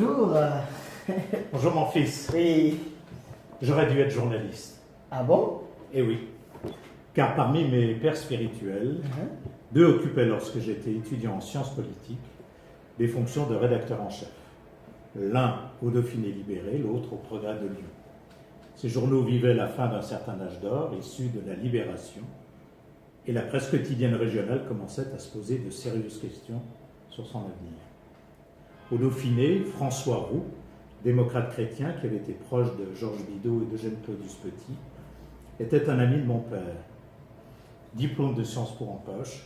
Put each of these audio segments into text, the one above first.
bonjour. Bonjour mon fils. Oui. J'aurais dû être journaliste. Ah bon? Eh oui. Car parmi mes pères spirituels, deux occupaient lorsque j'étais étudiant en sciences politiques des fonctions de rédacteur en chef. L'un au Dauphiné libéré, l'autre au Progrès de Lyon. Ces journaux vivaient la fin d'un certain âge d'or, issu de la Libération, et la presse quotidienne régionale commençait à se poser de sérieuses questions sur son avenir. Au Dauphiné, François Roux, démocrate chrétien qui avait été proche de Georges Bidault et d'Eugène Claudius Petit, était un ami de mon père. Diplôme de Sciences Po en poche,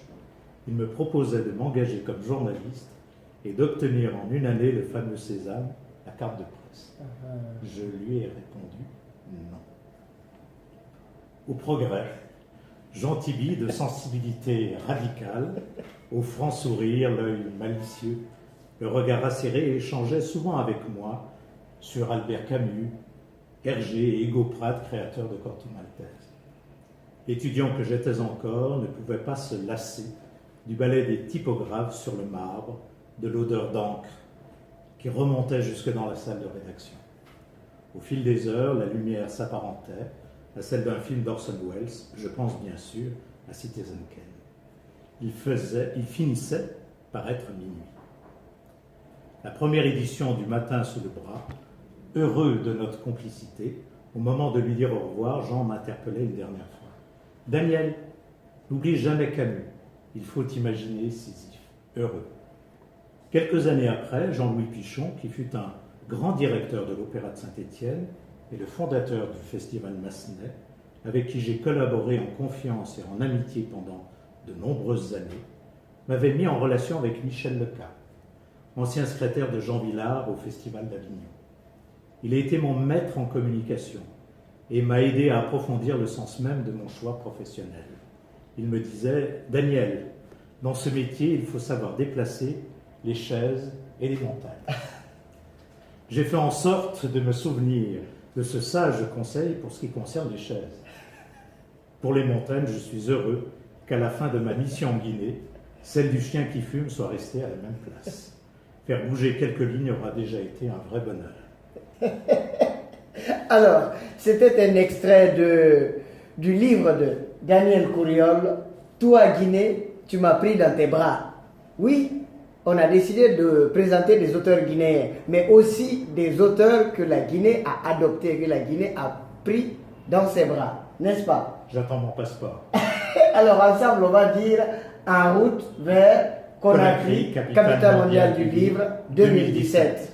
il me proposait de m'engager comme journaliste et d'obtenir en une année le fameux sésame, la carte de presse. Je lui ai répondu non. Au Progrès, Jean Tiby, de sensibilité radicale, au franc sourire, l'œil malicieux, le regard acéré, échangeait souvent avec moi sur Albert Camus, Hergé et Hugo Pratt, créateurs de Corto Maltese. L'étudiant que j'étais encore ne pouvait pas se lasser du ballet des typographes sur le marbre, de l'odeur d'encre qui remontait jusque dans la salle de rédaction. Au fil des heures, la lumière s'apparentait à celle d'un film d'Orson Welles, je pense bien sûr à Citizen Kane. Il finissait par être minuit. La première édition du Matin sous le bras, heureux de notre complicité, au moment de lui dire au revoir, Jean m'interpellait une dernière fois. « Daniel, n'oublie jamais Camus. Il faut imaginer Sisyphe. Heureux. » Quelques années après, Jean-Louis Pichon, qui fut un grand directeur de l'Opéra de Saint-Étienne et le fondateur du Festival Massenet, avec qui j'ai collaboré en confiance et en amitié pendant de nombreuses années, m'avait mis en relation avec Michel Lecat, ancien secrétaire de Jean Villard au Festival d'Avignon. Il a été mon maître en communication et m'a aidé à approfondir le sens même de mon choix professionnel. Il me disait « Daniel, dans ce métier, il faut savoir déplacer les chaises et les montagnes. » J'ai fait en sorte de me souvenir de ce sage conseil pour ce qui concerne les chaises. Pour les montagnes, je suis heureux qu'à la fin de ma mission en Guinée, celle du chien qui fume soit restée à la même place. Faire bouger quelques lignes aura déjà été un vrai bonheur. Alors, c'était un extrait du livre de Daniel Couriol, « Toi, Guinée, tu m'as pris dans tes bras ». Oui, on a décidé de présenter des auteurs guinéens, mais aussi des auteurs que la Guinée a adoptés, que la Guinée a pris dans ses bras, n'est-ce pas? J'attends mon passeport. Alors ensemble, on va dire « En route vers Conakry, capitale mondiale du livre 2017 ».